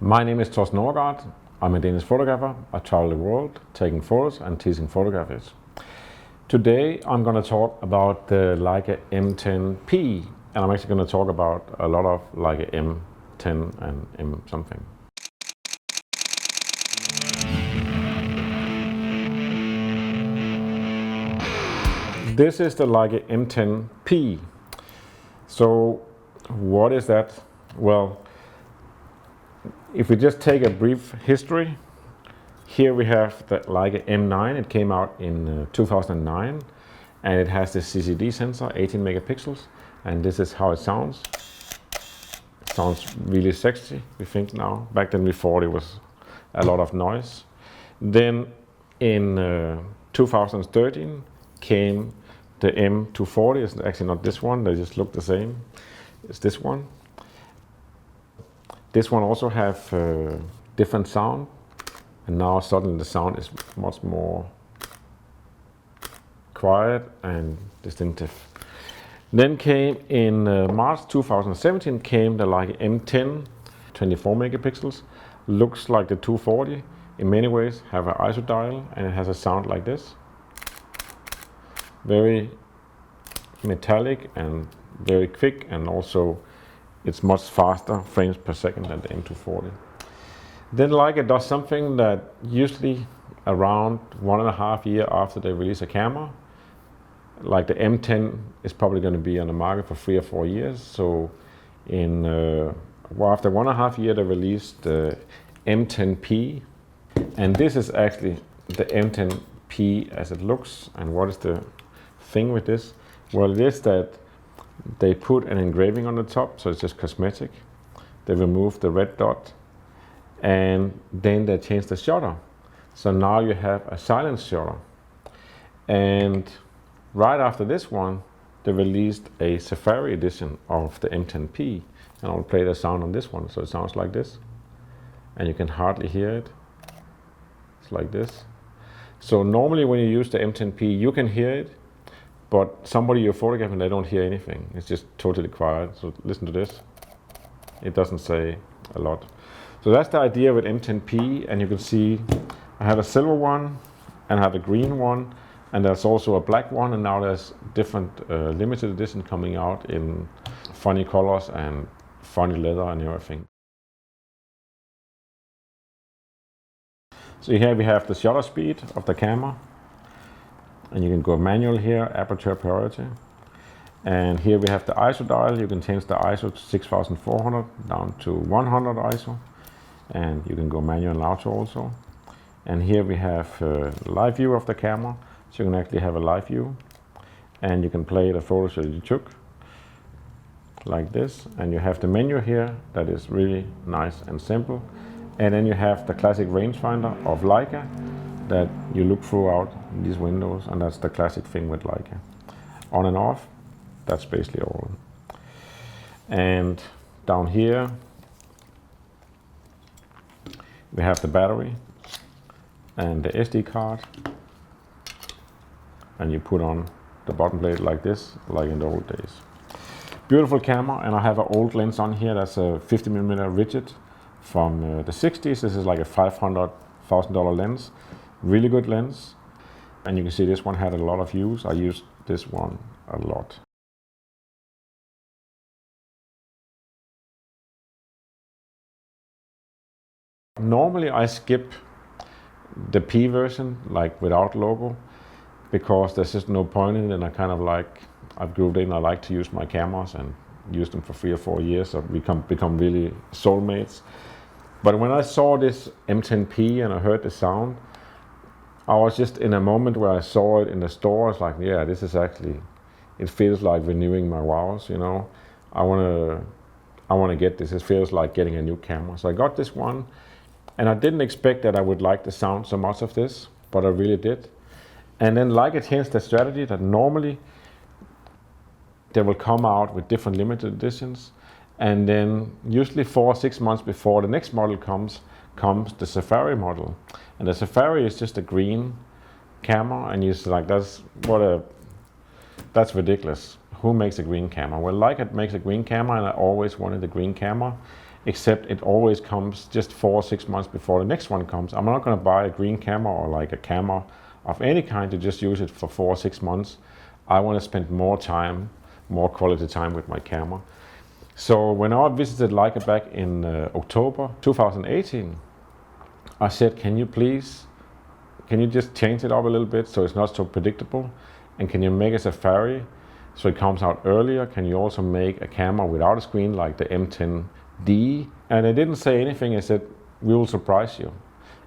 My name is Torsten Nørgaard. I'm a Danish photographer. I travel the world taking photos and teaching photography. Today I'm going to talk about the Leica M10P, and I'm actually going to talk about a lot of Leica M10 and M something. This is the Leica M10P. So what is that? Well, if we just take a brief history, here we have the Leica M9. It came out in 2009, and it has the CCD sensor, 18 megapixels, and this is how it sounds. It sounds really sexy, we think now. Back then we thought it was a lot of noise. Then in 2013 came the M240. It's actually not this one, they just look the same. It's this one. This one also have different sound, and now suddenly the sound is much more quiet and distinctive. Then came in March 2017 came the Leica M10, 24 megapixels, looks like the 240 in many ways, have an ISO dial, and it has a sound like this. Very metallic and very quick, and also it's much faster frames per second than the M240. Then Leica does something that usually around 1.5 years after they release a camera, like the M10 is probably going to be on the market for 3 or 4 years. So in after 1.5 years they released the M10P, and this is actually the M10P as it looks. And what is the thing with this? Well, it is that they put an engraving on the top, so it's just cosmetic. They remove the red dot, and then they change the shutter. So now you have a silent shutter. And right after this one, they released a Safari edition of the M10P. And I'll play the sound on this one. So it sounds like this. And you can hardly hear it. It's like this. So normally when you use the M10P, you can hear it, but somebody you're photographing, they don't hear anything. It's just totally quiet. So listen to this. It doesn't say a lot. So that's the idea with M10P, and you can see I have a silver one and I have a green one, and there's also a black one, and now there's different limited edition coming out in funny colors and funny leather and everything. So here we have the shutter speed of the camera, and you can go manual here, aperture priority. And here we have the ISO dial. You can change the ISO to 6400 down to 100 ISO, and you can go manual and auto also. And here we have live view of the camera, so you can actually have a live view, and you can play the photos that you took like this. And you have the menu here that is really nice and simple. And then you have the classic rangefinder of Leica that you look throughout these windows, and that's the classic thing with Leica. On and off, that's basically all. And down here we have the battery and the SD card, and you put on the bottom plate like this, like in the old days. Beautiful camera, and I have an old lens on here. That's a 50mm rigid from the 60s. This is like a $500,000 lens. Really good lens. And you can see this one had a lot of use. I used this one a lot. Normally I skip the P version, like without logo, because there's just no point in it, and I kind of like, I've grooved in, I like to use my cameras and use them for 3 or 4 years, so we become really soulmates. But when I saw this M10P and I heard the sound, I was just in a moment where I saw it in the store. It's like, yeah, this is actually, it feels like renewing my vows, you know. I want to get this. It feels like getting a new camera. So I got this one, and I didn't expect that I would like the sound so much of this, but I really did. And then Leica changed the strategy that normally they will come out with different limited editions, and then usually 4 or 6 months before the next model comes the Safari model. And the Safari is just a green camera, and you're like, that's ridiculous. Who makes a green camera? Well, Leica makes a green camera, and I always wanted a green camera. except it always comes just 4 or 6 months before the next one comes. I'm not going to buy a green camera or like a camera of any kind to just use it for 4 or 6 months. I want to spend more time, more quality time with my camera. So when I visited Leica back in October 2018, I said, can you just change it up a little bit so it's not so predictable? And can you make a Safari so it comes out earlier? Can you also make a camera without a screen like the M10D? And they didn't say anything. They said, we will surprise you.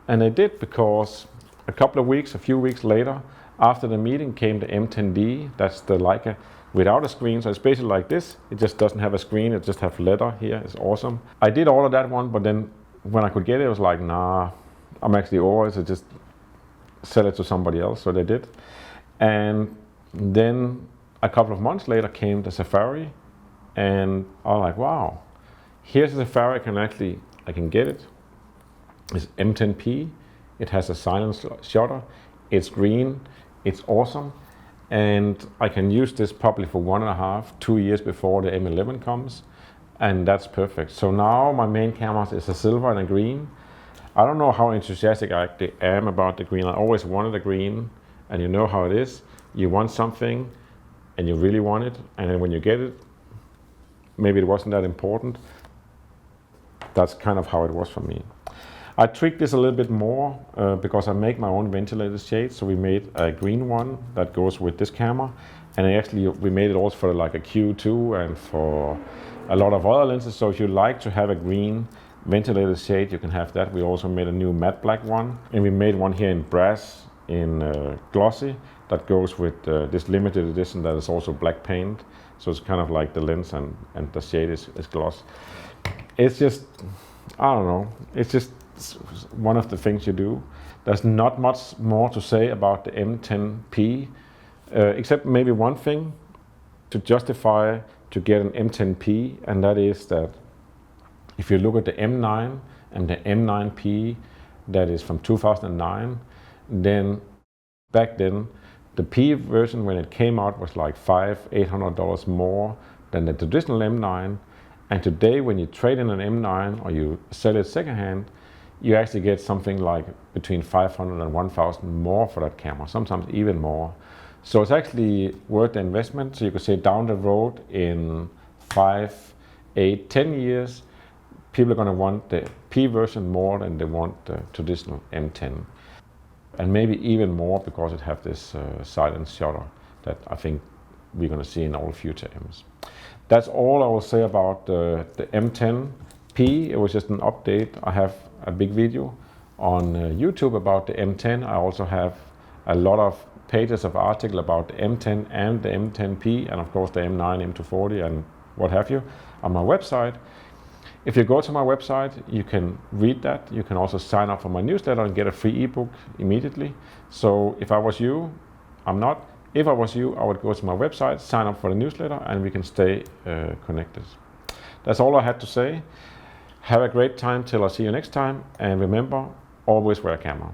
And they did, because a few weeks later, after the meeting came the M10D. That's the Leica without a screen. So it's basically like this. It just doesn't have a screen. It just have letter here. It's awesome. I did all of that one, but then when I could get it, I was like, nah, I'm actually over it. So just sell it to somebody else. So they did. And then a couple of months later came the Safari, and I was like, wow, here's the Safari. I can get it. It's M10P. It has a silent shutter. It's green. It's awesome. And I can use this probably for 1.5, 2 years before the M11 comes. And that's perfect. So now my main cameras is a silver and a green. I don't know how enthusiastic I am about the green. I always wanted a green, and you know how it is. You want something and you really want it, and then when you get it, maybe it wasn't that important. That's kind of how it was for me. I tweaked this a little bit more because I make my own ventilated shades. So we made a green one that goes with this camera, and we made it also for like a Q2 and for a lot of other lenses. So if you like to have a green ventilated shade, you can have that. We also made a new matte black one, and we made one here in brass in glossy that goes with this limited edition that is also black paint. So it's kind of like the lens and the shade is gloss. It's just, I don't know, it's just one of the things you do. There's not much more to say about the M10P, except maybe one thing to justify to get an M10P, and that is that if you look at the M9 and the M9P that is from 2009, then back then the P version when it came out was like $500-800 more than the traditional M9. And today when you trade in an M9 or you sell it secondhand, you actually get something like between 500 and 1,000 more for that camera, sometimes even more. So it's actually worth the investment. So you could say down the road in 5, 8, 10 years, people are going to want the P version more than they want the traditional M10. And maybe even more because it has this silent shutter that I think we're going to see in all future M's. That's all I will say about the M10P. It was just an update. I have a big video on YouTube about the M10. I also have a lot of pages of articles about the M10 and the M10P, and of course the M9, M240 and what have you on my website. If you go to my website, you can read that. You can also sign up for my newsletter and get a free ebook immediately. So if I was you, I'm not. If I was you, I would go to my website, sign up for the newsletter, and we can stay connected. That's all I had to say. Have a great time till I see you next time. And remember, always wear a camera.